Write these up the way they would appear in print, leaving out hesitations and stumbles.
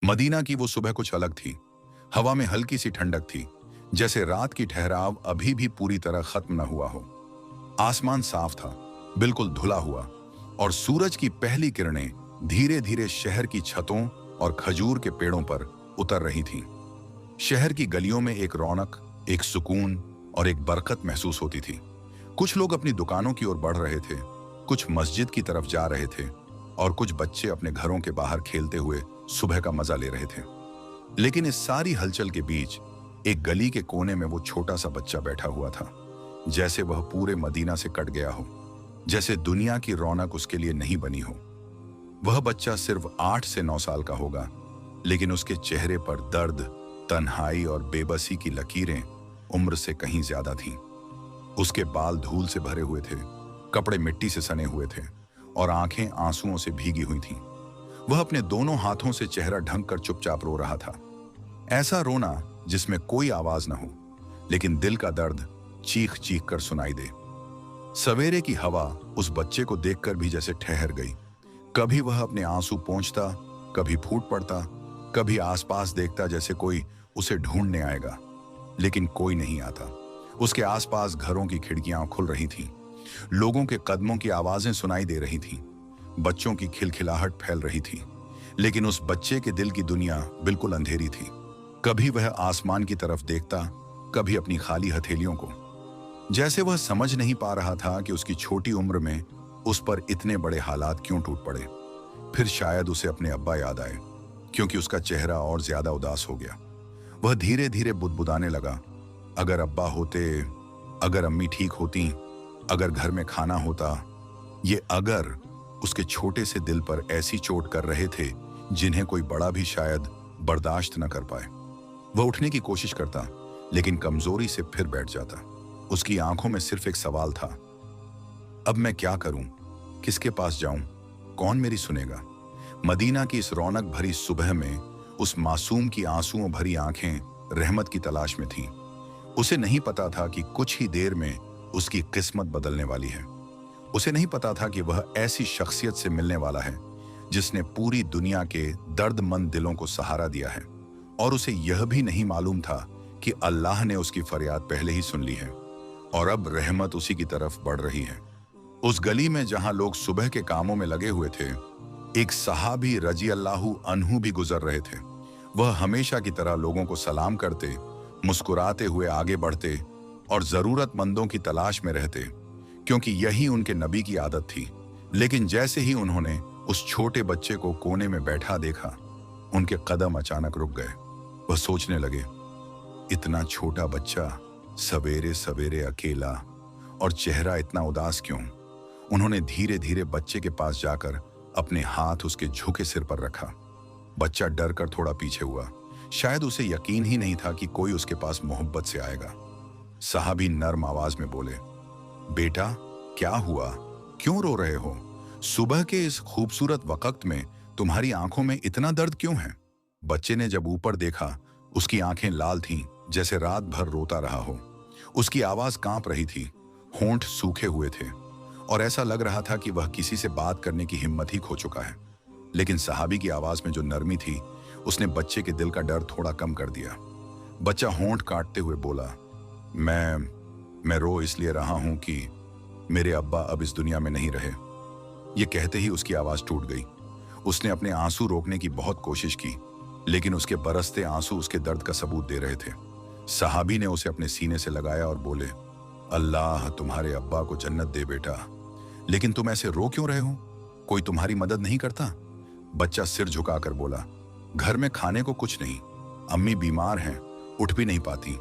Medina की वो सुबह कुछ अलग थी। हवा में हल्की सी ठंडक थी, जैसे रात की ठहराव अभी भी पूरी तरह खत्म न हुआ हो। आसमान साफ था, बिल्कुल धुला हुआ, और सूरज की पहली किरणें धीरे धीरे शहर की छतों और खजूर के पेड़ों पर उतर रही थीं। शहर की गलियों में एक रौनक, एक सुकून और एक बरकत महसूस होती थी। कुछ लोग अपनी दुकानों की ओर बढ़ रहे थे, कुछ मस्जिद की तरफ जा रहे थे, और कुछ बच्चे अपने घरों के बाहर खेलते हुए सुबह का मजा ले रहे थे। लेकिन इस सारी हलचल के बीच एक गली के कोने में वो छोटा सा बच्चा बैठा हुआ था, जैसे वह पूरे मदीना से कट गया हो, जैसे दुनिया की रौनक उसके लिए नहीं बनी हो। वह बच्चा सिर्फ 8 से 9 साल का होगा, लेकिन उसके चेहरे पर दर्द, तन्हाई और बेबसी की लकीरें उम्र से कहीं ज्यादा थीं। उसके बाल धूल से भरे हुए थे, कपड़े मिट्टी से सने हुए थे, और आंखें आंसुओं से भीगी हुई थीं। वह अपने दोनों हाथों से चेहरा ढंक कर चुपचाप रो रहा था। ऐसा रोना जिसमें कोई आवाज न हो, लेकिन दिल का दर्द चीख चीख कर सुनाई दे। सवेरे की हवा उस बच्चे को देखकर भी जैसे ठहर गई। कभी वह अपने आंसू पोंछता, कभी फूट पड़ता, कभी आसपास देखता जैसे कोई उसे ढूंढने आएगा, लेकिन कोई नहीं आता। उसके आसपास घरों की खिड़कियां खुल रही थीं, लोगों के कदमों की आवाजें सुनाई दे रही थीं, बच्चों की खिलखिलाहट फैल रही थी, लेकिन उस बच्चे के दिल की दुनिया बिल्कुल अंधेरी थी। कभी वह आसमान की तरफ देखता, कभी अपनी खाली हथेलियों को, जैसे वह समझ नहीं पा रहा था कि उसकी छोटी उम्र में उस पर इतने बड़े हालात क्यों टूट पड़े। फिर शायद उसे अपने अब्बा याद आए, क्योंकि उसका चेहरा और ज्यादा उदास हो गया। वह धीरे धीरे बुदबुदाने लगा, अगर अब्बा होते, अगर अम्मी ठीक होती, अगर घर में खाना होता। ये अगर उसके छोटे से दिल पर ऐसी चोट कर रहे थे जिन्हें कोई बड़ा भी शायद बर्दाश्त न कर पाए। वह उठने की कोशिश करता, लेकिन कमजोरी से फिर बैठ जाता। उसकी आंखों में सिर्फ एक सवाल था, अब मैं क्या करूं, किसके पास जाऊं, कौन मेरी सुनेगा। मदीना की इस रौनक भरी सुबह में उस मासूम की आंसुओं भरी आंखें रहमत की तलाश में थीं। उसे नहीं पता था कि कुछ ही देर में उसकी किस्मत बदलने वाली है। उसे नहीं पता था कि वह ऐसी शख्सियत से मिलने वाला है जिसने पूरी दुनिया के दर्दमंद दिलों को सहारा दिया है, और उसे यह भी नहीं मालूम था कि अल्लाह ने उसकी फरियाद पहले ही सुन ली है और अब रहमत उसी की तरफ बढ़ रही है। उस गली में जहां लोग सुबह के कामों में लगे हुए थे, एक सहाबी रजी अल्लाहु अन्हु भी गुजर रहे थे। वह हमेशा की तरह लोगों को सलाम करते, मुस्कुराते हुए आगे बढ़ते और जरूरतमंदों की तलाश में रहते, क्योंकि यही उनके नबी की आदत थी। लेकिन जैसे ही उन्होंने उस छोटे बच्चे को कोने में बैठा देखा, उनके कदम अचानक रुक गए। वह सोचने लगे, इतना छोटा बच्चा, सवेरे सवेरे अकेला, और चेहरा इतना उदास क्यों। उन्होंने धीरे धीरे बच्चे के पास जाकर अपने हाथ उसके झुके सिर पर रखा। बच्चा डर कर थोड़ा पीछे हुआ, शायद उसे यकीन ही नहीं था कि कोई उसके पास मोहब्बत से आएगा। साहबी नर्म आवाज में बोले, बेटा क्या हुआ, क्यों रो रहे हो? सुबह के इस खूबसूरत वक्त में तुम्हारी आंखों में इतना दर्द क्यों है? बच्चे ने जब ऊपर देखा, उसकी आंखें लाल थीं, जैसे रात भर रोता रहा हो। उसकी आवाज कांप रही थी, होंठ सूखे हुए थे, और ऐसा लग रहा था कि वह किसी से बात करने की हिम्मत ही खो चुका है। लेकिन सहाबी की आवाज में जो नरमी थी, उसने बच्चे के दिल का डर थोड़ा कम कर दिया। बच्चा होंठ काटते हुए बोला, मैं रो इसलिए रहा हूं कि मेरे अब्बा अब इस दुनिया में नहीं रहे। ये कहते ही उसकी आवाज टूट गई। उसने अपने आंसू रोकने की बहुत कोशिश की, लेकिन उसके बरसते आंसू उसके दर्द का सबूत दे रहे थे। सहाबी ने उसे अपने सीने से लगाया और बोले, अल्लाह तुम्हारे अब्बा को जन्नत दे बेटा, लेकिन तुम ऐसे रो क्यों रहे हो? कोई तुम्हारी मदद नहीं करता? बच्चा सिर झुकाकर बोला, घर में खाने को कुछ नहीं, अम्मी बीमार हैं, उठ भी नहीं पाती।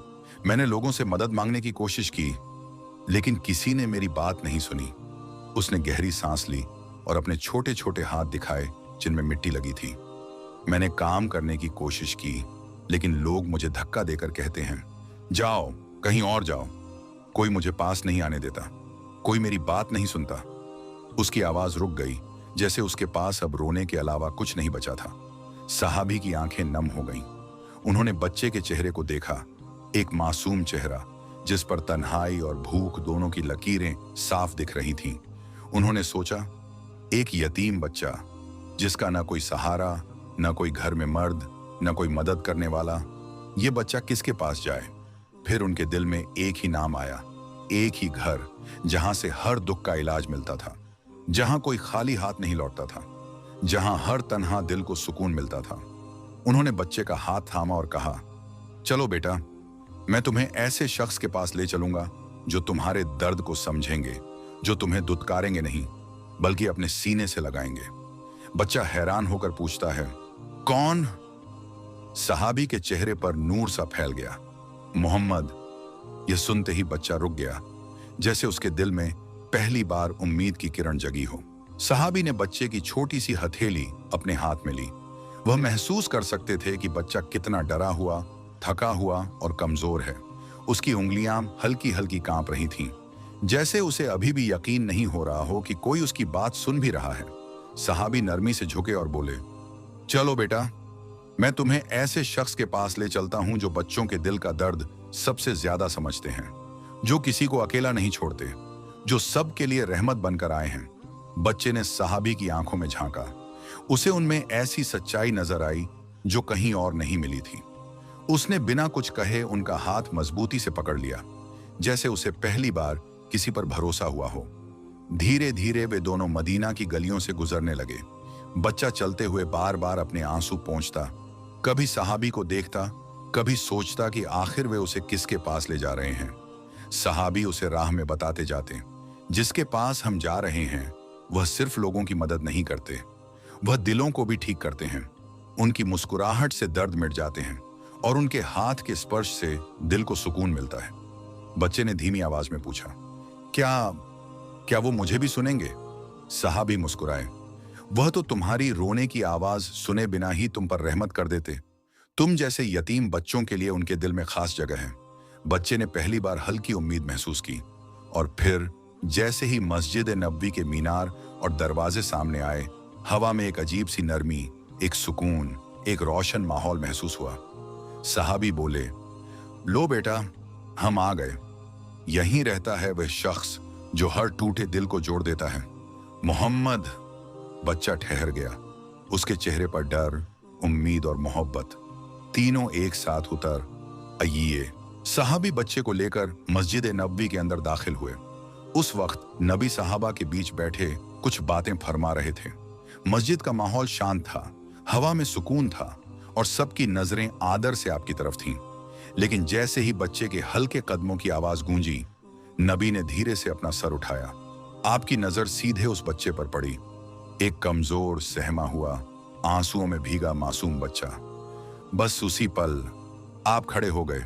मैंने लोगों से मदद मांगने की कोशिश की, लेकिन किसी ने मेरी बात नहीं सुनी। उसने गहरी सांस ली और अपने छोटे छोटे हाथ दिखाए जिनमें मिट्टी लगी थी। मैंने काम करने की कोशिश की, लेकिन लोग मुझे धक्का देकर कहते हैं, जाओ कहीं और जाओ। कोई मुझे पास नहीं आने देता, कोई मेरी बात नहीं सुनता। उसकी आवाज रुक गई, जैसे उसके पास अब रोने के अलावा कुछ नहीं बचा था। सहाबी की आंखें नम हो गईं। उन्होंने बच्चे के चेहरे को देखा, एक मासूम चेहरा जिस पर तन्हाई और भूख दोनों की लकीरें साफ दिख रही थीं। उन्होंने सोचा, एक यतीम बच्चा जिसका ना कोई सहारा, न कोई घर में मर्द, न कोई मदद करने वाला। ये बच्चा किसके पास जाए? फिर उनके दिल में एक ही नाम आया, एक ही घर जहां से हर दुख का इलाज मिलता था, जहां कोई खाली हाथ नहीं लौटता था, जहां हर तन्हा दिल को सुकून मिलता था। उन्होंने बच्चे का हाथ थामा और कहा, चलो बेटा, मैं तुम्हें ऐसे शख्स के पास ले चलूंगा जो तुम्हारे दर्द को समझेंगे, जो तुम्हें दुत्कारेंगे नहीं बल्कि अपने सीने से लगाएंगे। बच्चा हैरान होकर पूछता है, कौन? सहाबी के चेहरे पर नूर सा फैल गया, मोहम्मद। यह सुनते ही बच्चा रुक गया, जैसे उसके दिल में पहली बार उम्मीद की किरण जगी हो। सहाबी ने बच्चे की छोटी सी हथेली अपने हाथ में ली। वह महसूस कर सकते थे कि बच्चा कितना डरा हुआ, थका हुआ और कमजोर है। उसकी उंगलियां हल्की हल्की कांप रही थीं, जैसे उसे अभी भी यकीन नहीं हो रहा हो कि कोई उसकी बात सुन भी रहा है। सहाबी नरमी से झुके और बोले, चलो बेटा, मैं तुम्हें ऐसे शख्स के पास ले चलता हूं जो बच्चों के दिल का दर्द सबसे ज्यादा समझते हैं, जो किसी को अकेला नहीं छोड़ते, जो सबके लिए रहमत बनकर आए हैं। बच्चे ने सहाबी की आंखों में झांका। उसे उनमें ऐसी सच्चाई नजर आई जो कहीं और नहीं मिली थी। उसने बिना कुछ कहे उनका हाथ मजबूती से पकड़ लिया, जैसे उसे पहली बार किसी पर भरोसा हुआ हो। धीरे धीरे वे दोनों मदीना की गलियों से गुजरने लगे। बच्चा चलते हुए बार बार अपने आंसू पोंछता, कभी सहाबी को देखता, कभी सोचता कि आखिर वे उसे किसके पास ले जा रहे हैं। सहाबी उसे राह में बताते जाते, जिसके पास हम जा रहे हैं वह सिर्फ लोगों की मदद नहीं करते, वह दिलों को भी ठीक करते हैं। उनकी मुस्कुराहट से दर्द मिट जाते हैं और उनके हाथ के स्पर्श से दिल को सुकून मिलता है। बच्चे ने धीमी आवाज में पूछा, क्या वो मुझे भी सुनेंगे? सहाबी मुस्कुराए, वह तो तुम्हारी रोने की आवाज सुने बिना ही तुम पर रहमत कर देते। तुम जैसे यतीम बच्चों के लिए उनके दिल में खास जगह है। बच्चे ने पहली बार हल्की उम्मीद महसूस की, और फिर जैसे ही मस्जिद नबवी के मीनार और दरवाजे सामने आए, हवा में एक अजीब सी नरमी, एक सुकून, एक रोशन माहौल महसूस हुआ। सहाबी बोले, लो बेटा, हम आ गए। यहीं रहता है वह शख्स जो हर टूटे दिल को जोड़ देता है, मोहम्मद। बच्चा ठहर गया। उसके चेहरे पर डर, उम्मीद और मोहब्बत तीनों एक साथ उतर आइए। सहाबी बच्चे को लेकर मस्जिद नबवी के अंदर दाखिल हुए। उस वक्त नबी सहाबा के बीच बैठे कुछ बातें फरमा रहे थे। मस्जिद का माहौल शांत था, हवा में सुकून था और सबकी नजरें आदर से आपकी तरफ थीं। लेकिन जैसे ही बच्चे के हल्के कदमों की आवाज गूंजी, नबी ने धीरे से अपना सर उठाया। आपकी नजर सीधे उस बच्चे पर पड़ी, एक कमजोर, सहमा हुआ, आंसुओं में भीगा मासूम बच्चा। बस उसी पल आप खड़े हो गए।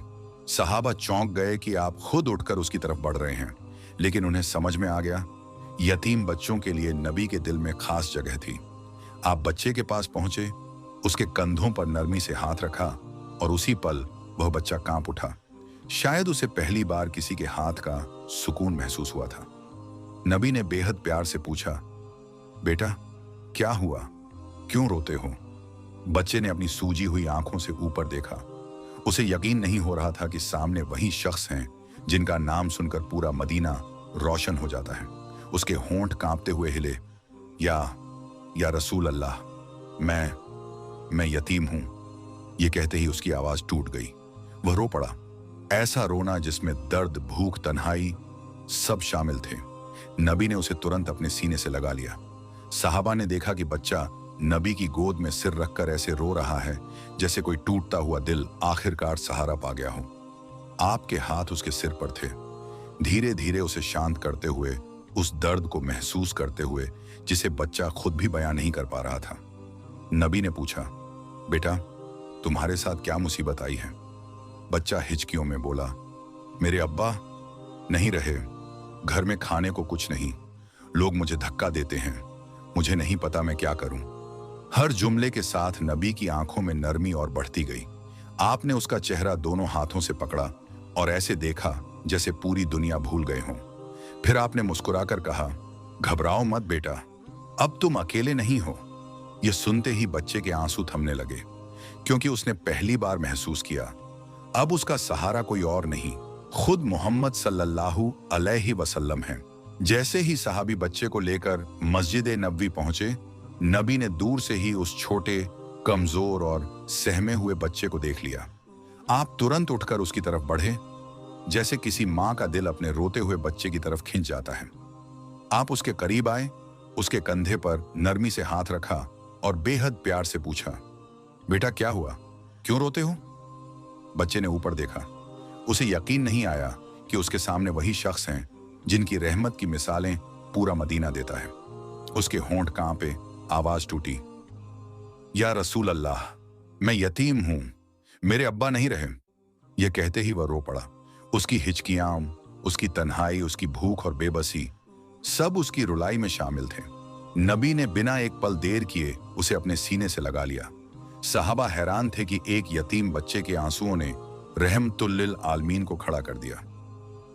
सहाबा चौंक गए कि आप खुद उठकर उसकी तरफ बढ़ रहे हैं, लेकिन उन्हें समझ में आ गया, यतीम बच्चों के लिए नबी के दिल में खास जगह थी। आप बच्चे के पास पहुंचे, उसके कंधों पर नरमी से हाथ रखा और उसी पल वह बच्चा कांप उठा। शायद उसे पहली बार किसी के हाथ का सुकून महसूस हुआ था। नबी ने बेहद प्यार से पूछा, बेटा, क्या हुआ? क्यों रोते हो? बच्चे ने अपनी सूजी हुई आंखों से ऊपर देखा। उसे यकीन नहीं हो रहा था कि सामने वही शख्स हैं जिनका नाम सुनकर पूरा मदीना रोशन हो जाता है। उसके होंठ कांपते हुए हिले, या रसूल अल्लाह, मैं यतीम हूं। यह कहते ही उसकी आवाज टूट गई। वह रो पड़ा, ऐसा रोना जिसमें दर्द, भूख, तन्हाई सब शामिल थे। नबी ने उसे तुरंत अपने सीने से लगा लिया। साहबा ने देखा कि बच्चा नबी की गोद में सिर रखकर ऐसे रो रहा है जैसे कोई टूटता हुआ दिल आखिरकार सहारा पा गया हो। आपके हाथ उसके सिर पर थे, धीरे धीरे उसे शांत करते हुए, उस दर्द को महसूस करते हुए जिसे बच्चा खुद भी बयां नहीं कर पा रहा था। नबी ने पूछा, बेटा, तुम्हारे साथ क्या मुसीबत आई है? बच्चा हिचकियों में बोला, मेरे अब्बा नहीं रहे, घर में खाने को कुछ नहीं, लोग मुझे धक्का देते हैं, मुझे नहीं पता मैं क्या करूं। हर जुमले के साथ नबी की आंखों में नरमी और बढ़ती गई। आपने उसका चेहरा दोनों हाथों से पकड़ा और ऐसे देखा जैसे पूरी दुनिया भूल गए हों। फिर आपने मुस्कुराकर कहा, घबराओ मत बेटा, अब तुम अकेले नहीं हो। यह सुनते ही बच्चे के आंसू थमने लगे, क्योंकि उसने पहली बार महसूस किया अब उसका सहारा कोई और नहीं, खुद मोहम्मद सल्लल्लाहु अलैहि वसल्लम है। जैसे ही सहाबी बच्चे को लेकर मस्जिद नबवी पहुंचे, नबी ने दूर से ही उस छोटे कमजोर और सहमे हुए बच्चे को देख लिया। आप तुरंत उठकर उसकी तरफ बढ़े, जैसे किसी माँ का दिल अपने रोते हुए बच्चे की तरफ खिंच जाता है। आप उसके करीब आए, उसके कंधे पर नरमी से हाथ रखा और बेहद प्यार से पूछा, बेटा क्या हुआ, क्यों रोते हो? बच्चे ने ऊपर देखा। उसे यकीन नहीं आया कि उसके सामने वही शख्स हैं जिनकी रहमत की मिसालें पूरा मदीना देता है। उसके होंठ कांपे, आवाज टूटी, या रसूल अल्लाह, मैं यतीम हूं, मेरे अब्बा नहीं रहे। यह कहते ही वह रो पड़ा। उसकी हिचकियां, उसकी तन्हाई, उसकी भूख और बेबसी सब उसकी रुलाई में शामिल थे। नबी ने बिना एक पल देर किए उसे अपने सीने से लगा लिया। सहाबा हैरान थे कि एक यतीम बच्चे के आंसुओं ने रहमतुल्लिल आलमीन को खड़ा कर दिया।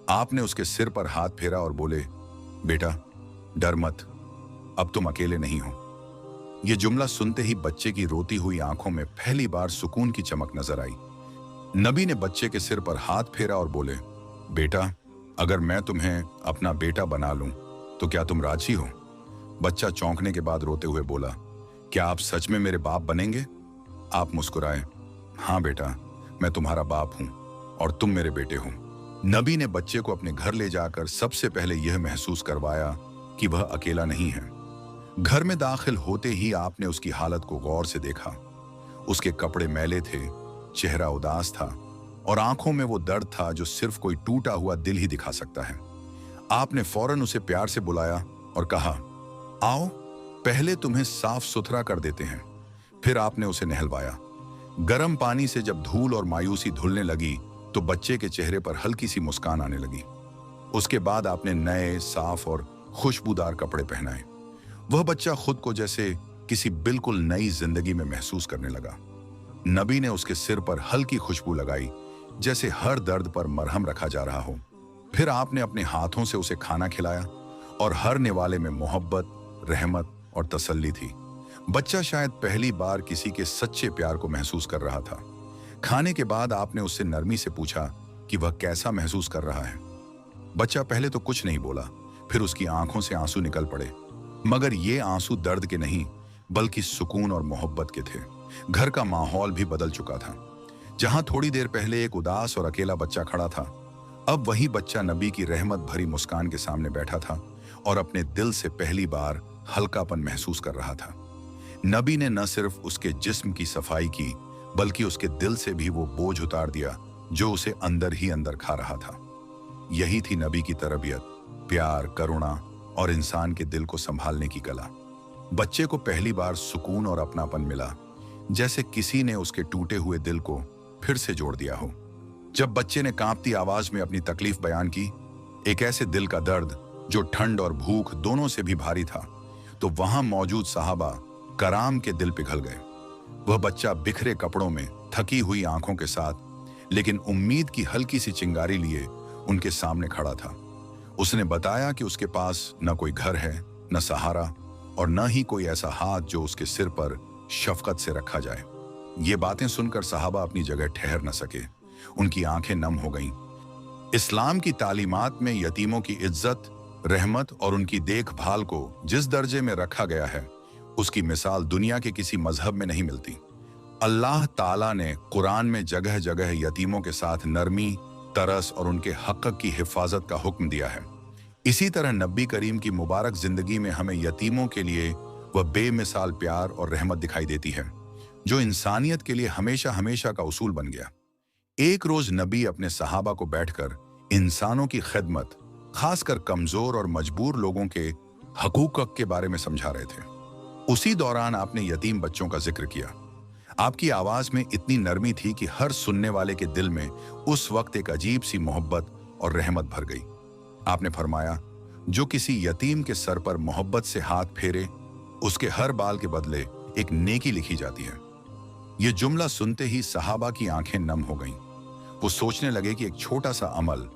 आपने उसके सिर पर हाथ फेरा और बोले, बेटा डर मत, अब तुम अकेले नहीं हो। यह जुमला सुनते ही बच्चे की रोती हुई आंखों में पहली बार सुकून की चमक नजर आई। नबी ने बच्चे के सिर पर हाथ फेरा और बोले, बेटा अगर मैं तुम्हें अपना बेटा बना लूं तो क्या तुम राजी हो? बच्चा चौंकने के बाद रोते हुए बोला, क्या आप सच में मेरे बाप बनेंगे? आप मुस्कुराए, हाँ बेटा, मैं तुम्हारा बाप हूं और तुम मेरे बेटे हो। नबी ने बच्चे को अपने घर ले जाकर सबसे पहले यह महसूस करवाया कि वह अकेला नहीं है। घर में दाखिल होते ही आपने उसकी हालत को गौर से देखा। उसके कपड़े मैले थे, चेहरा उदास था और आंखों में वो दर्द था जो सिर्फ कोई टूटा हुआ दिल ही दिखा सकता है। आपने फौरन उसे प्यार से बुलाया और कहा, आओ पहले तुम्हें साफ सुथरा कर देते हैं। फिर आपने उसे नहलवाया। गर्म पानी से जब धूल और मायूसी धुलने लगी तो बच्चे के चेहरे पर हल्की सी मुस्कान आने लगी। उसके बाद आपने नए, साफ और खुशबूदार कपड़े पहनाए। वह बच्चा खुद को जैसे किसी बिल्कुल नई जिंदगी में महसूस करने लगा। नबी ने उसके सिर पर हल्की खुशबू लगाई, जैसे हर दर्द पर मरहम रखा जा रहा हो। फिर आपने अपने हाथों से उसे खाना खिलाया और हर निवाले में मोहब्बत, रहमत और तसल्ली थी। बच्चा शायद पहली बार किसी के सच्चे प्यार को महसूस कर रहा था। खाने के बाद आपने उससे नरमी से पूछा कि वह कैसा महसूस कर रहा है। बच्चा पहले तो कुछ नहीं बोला, फिर उसकी आंखों से आंसू निकल पड़े, मगर ये आंसू दर्द के नहीं बल्कि सुकून और मोहब्बत के थे। घर का माहौल भी बदल चुका था। जहां थोड़ी देर पहले एक उदास और अकेला बच्चा खड़ा था, अब वही बच्चा नबी की रहमत भरी मुस्कान के सामने बैठा था और अपने दिल से पहली बार हल्कापन महसूस कर रहा था। नबी ने न सिर्फ उसके जिस्म की सफाई की, बल्कि उसके दिल से भी वो बोझ उतार दिया जो उसे अंदर ही अंदर खा रहा था। यही थी नबी की तरबियत, प्यार, करुणा और इंसान के दिल को संभालने की कला। बच्चे को पहली बार सुकून और अपनापन मिला, जैसे किसी ने उसके टूटे हुए दिल को फिर से जोड़ दिया हो। जब बच्चे ने कांपती आवाज में अपनी तकलीफ बयान की, एक ऐसे दिल का दर्द जो ठंड और भूख दोनों से भी भारी था, तो वहां मौजूद सहाबा कराम के दिल पिघल गए। वह बच्चा बिखरे कपड़ों में, थकी हुई आंखों के साथ, लेकिन उम्मीद की हल्की सी चिंगारी लिए उनके सामने खड़ा था। उसने बताया कि उसके पास न कोई घर है, न सहारा और न ही कोई ऐसा हाथ जो उसके सिर पर शफकत से रखा जाए। ये बातें सुनकर सहाबा अपनी जगह ठहर न सके। उनकी आंखें नम हो गईं। इस्लाम की तालीमात में यतीमों की इज्जत, रहमत और उनकी देखभाल को जिस दर्जे में रखा गया है, उसकी मिसाल दुनिया के किसी मजहब में नहीं मिलती। अल्लाह ताला ने कुरान में जगह जगह यतीमों के साथ नरमी, तरस और उनके हक की हिफाजत का हुक्म दिया है। इसी तरह नबी करीम की मुबारक जिंदगी में हमें यतीमों के लिए वह बेमिसाल प्यार और रहमत दिखाई देती है, जो इंसानियत के लिए हमेशा हमेशा का उसूल बन गया। एक रोज नबी अपने सहाबा को बैठकर इंसानों की खिदमत, खासकर कमजोर और मजबूर लोगों के हकूक के बारे में समझा रहे थे। उसी दौरान आपने यतीम बच्चों का जिक्र किया। आपकी आवाज में इतनी नरमी थी कि हर सुनने वाले के दिल में उस वक्त एक अजीब सी मोहब्बत और रहमत भर गई। आपने फरमाया, जो किसी यतीम के सर पर मोहब्बत से हाथ फेरे, उसके हर बाल के बदले एक नेकी लिखी जाती है। यह जुमला सुनते ही सहाबा की आंखें नम हो गईं। वो सोचने लगे कि एक छोटा सा अमल,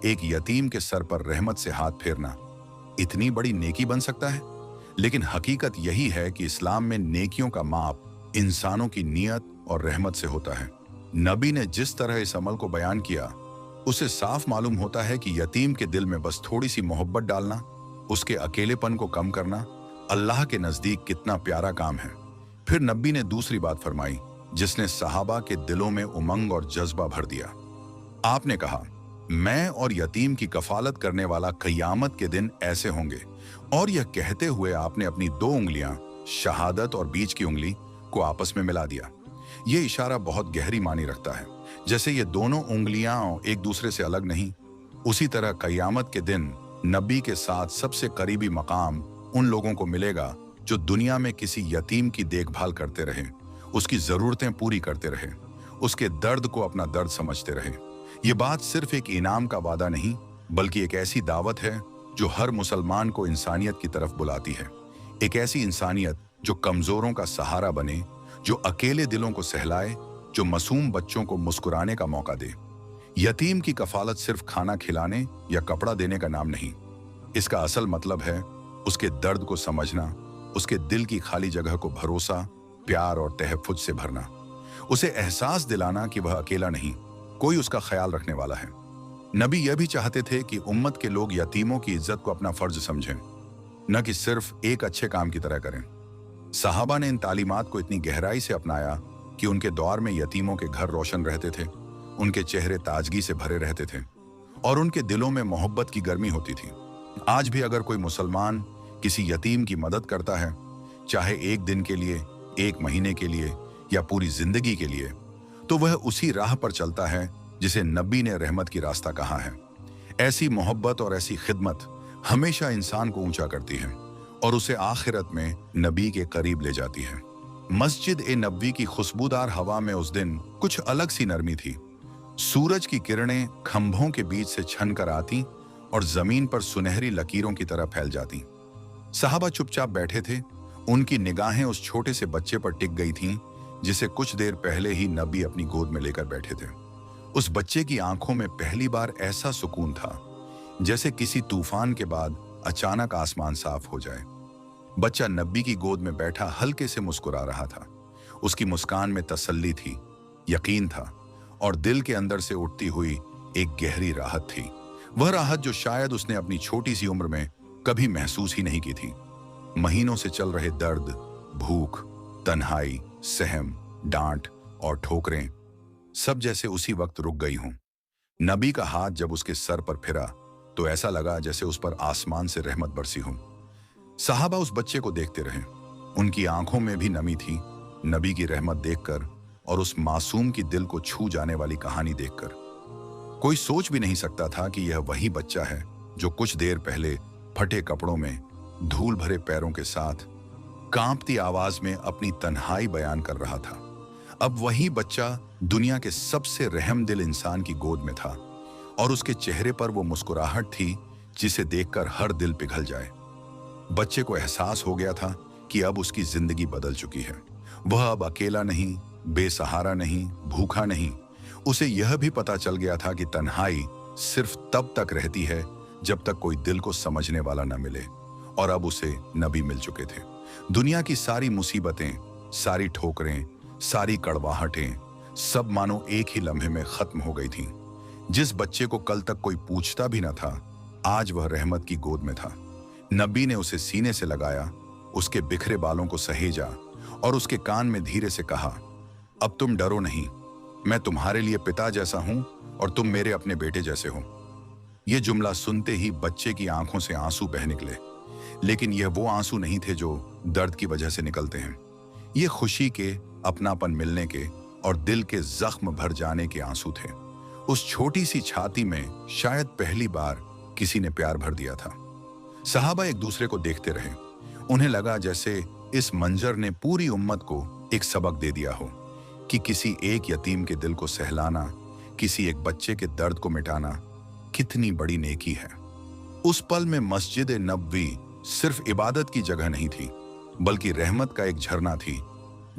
एक यतीम के सर पर रहमत से हाथ फेरना, इतनी बड़ी नेकी बन सकता है। लेकिन हकीकत यही है कि इस्लाम में नेकियों का माप इंसानों की नियत और रहमत से होता है। नबी ने जिस तरह इस अमल को बयान किया, उसे साफ मालूम होता है कि यतीम के दिल में बस थोड़ी सी मोहब्बत डालना, उसके अकेलेपन को कम करना, अल्लाह के नजदीक कितना प्यारा काम है। फिर नबी ने दूसरी बात फरमाई जिसने सहाबा के दिलों में उमंग और जज्बा भर दिया। आपने कहा, मैं और यतीम की कफालत करने वाला क़यामत के दिन ऐसे होंगे। और यह कहते हुए आपने अपनी 2 उंगलियां, शहादत और बीच की उंगली, को आपस में मिला दिया। यह इशारा बहुत गहरी मानी रखता है, जैसे ये दोनों उंगलियां एक दूसरे से अलग नहीं। उसी तरह क़यामत के दिन नबी के साथ सबसे करीबी मकाम उन लोगों को मिलेगा जो दुनिया में किसी यतीम की देखभाल करते रहे, उसकी जरूरतें पूरी करते रहे, उसके दर्द को अपना दर्द समझते रहे। ये बात सिर्फ एक इनाम का वादा नहीं, बल्कि एक ऐसी दावत है जो हर मुसलमान को इंसानियत की तरफ बुलाती है। एक ऐसी इंसानियत जो कमजोरों का सहारा बने, जो अकेले दिलों को सहलाए, जो मासूम बच्चों को मुस्कुराने का मौका दे। यतीम की कफालत सिर्फ खाना खिलाने या कपड़ा देने का नाम नहीं। इसका असल मतलब है उसके दर्द को समझना, उसके दिल की खाली जगह को भरोसा, प्यार और तहफ़्फ़ुज़ से भरना, उसे एहसास दिलाना कि वह अकेला नहीं, कोई उसका ख्याल रखने वाला है। नबी यह भी चाहते थे कि उम्मत के लोग यतीमों की इज्जत को अपना फर्ज समझें, न कि सिर्फ एक अच्छे काम की तरह करें। सहाबा ने इन तालीमात को इतनी गहराई से अपनाया कि उनके दौर में यतीमों के घर रोशन रहते थे, उनके चेहरे ताजगी से भरे रहते थे और उनके दिलों में मोहब्बत की गर्मी होती थी। आज भी अगर कोई मुसलमान किसी यतीम की मदद करता है, चाहे एक दिन के लिए, एक महीने के लिए या पूरी जिंदगी के लिए, तो वह उसी राह पर चलता है जिसे नबी ने रहमत की रास्ता कहा है। ऐसी मोहब्बत और ऐसी खिदमत हमेशा इंसान को ऊंचा करती है और उसे आखिरत में नबी के करीब ले जाती है। मस्जिद ए नबवी की खुशबूदार हवा में उस दिन कुछ अलग सी नरमी थी। सूरज की किरणें खंभों के बीच से छन कर आती और जमीन पर सुनहरी लकीरों की तरह फैल जाती। सहाबा चुपचाप बैठे थे, उनकी निगाहें उस छोटे से बच्चे पर टिक गई थीं जिसे कुछ देर पहले ही नबी अपनी गोद में लेकर बैठे थे। उस बच्चे की आंखों में पहली बार ऐसा सुकून था जैसे किसी तूफान के बाद अचानक आसमान साफ हो जाए। बच्चा नबी की गोद में बैठा हल्के से मुस्कुरा रहा था। उसकी मुस्कान में तसल्ली थी, यकीन था और दिल के अंदर से उठती हुई एक गहरी राहत थी। वह राहत जो शायद उसने अपनी छोटी सी उम्र में कभी महसूस ही नहीं की थी। महीनों से चल रहे दर्द, भूख, तन्हाई, सहम, डांट और ठोकरें सब जैसे उसी वक्त रुक गई हों। नबी का हाथ जब उसके सर पर फिरा तो ऐसा लगा जैसे उस पर आसमान से रहमत बरसी हो। सहाबा उस बच्चे को देखते रहे, उनकी आंखों में भी नमी थी, नबी की रहमत देखकर और उस मासूम की दिल को छू जाने वाली कहानी देखकर। कोई सोच भी नहीं सकता था कि यह वही बच्चा है जो कुछ देर पहले फटे कपड़ों में, धूल भरे पैरों के साथ, कांपती आवाज में अपनी तन्हाई बयान कर रहा था। अब वही बच्चा दुनिया के सबसे रहमदिल इंसान की गोद में था और उसके चेहरे पर वो मुस्कुराहट थी जिसे देखकर हर दिल पिघल जाए। बच्चे को एहसास हो गया था कि अब उसकी जिंदगी बदल चुकी है। वह अब अकेला नहीं, बेसहारा नहीं, भूखा नहीं। उसे यह भी पता चल गया था कि तन्हाई सिर्फ तब तक रहती है जब तक कोई दिल को समझने वाला न मिले, और अब उसे नबी मिल चुके थे। दुनिया की सारी मुसीबतें, सारी ठोकरें, सारी कड़वाहटें सब मानो एक ही लम्हे में खत्म हो गई थीं। जिस बच्चे को कल तक कोई पूछता भी न था, आज वह रहमत की गोद में था। नबी ने उसे सीने से लगाया, उसके बिखरे बालों को सहेजा और उसके कान में धीरे से कहा, अब तुम डरो नहीं, मैं तुम्हारे लिए पिता जैसा हूं और तुम मेरे अपने बेटे जैसे हो। यह जुमला सुनते ही बच्चे की आंखों से आंसू बह निकले, लेकिन यह वो आंसू नहीं थे जो दर्द की वजह से निकलते हैं। ये खुशी के, अपनापन मिलने के और दिल के जख्म भर जाने के आंसू थे। उस छोटी सी छाती में शायद पहली बार किसी ने प्यार भर दिया था। सहाबा एक दूसरे को देखते रहे। उन्हें लगा जैसे इस मंजर ने पूरी उम्मत को एक सबक दे दिया हो कि किसी एक यतीम के दिल को सहलाना, किसी एक बच्चे के दर्द को मिटाना कितनी बड़ी नेकी है। उस पल में मस्जिद नबवी सिर्फ इबादत की जगह नहीं थी, बल्कि रहमत का एक झरना थी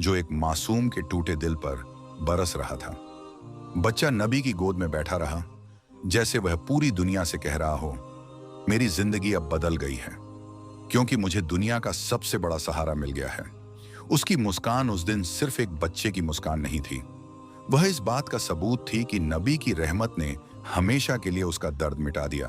जो एक मासूम के टूटे दिल पर बरस रहा था। बच्चा नबी की गोद में बैठा रहा, जैसे वह पूरी दुनिया से कह रहा हो, मेरी जिंदगी अब बदल गई है क्योंकि मुझे दुनिया का सबसे बड़ा सहारा मिल गया है। उसकी मुस्कान उस दिन सिर्फ एक बच्चे की मुस्कान नहीं थी, वह इस बात का सबूत थी कि नबी की रहमत ने हमेशा के लिए उसका दर्द मिटा दिया।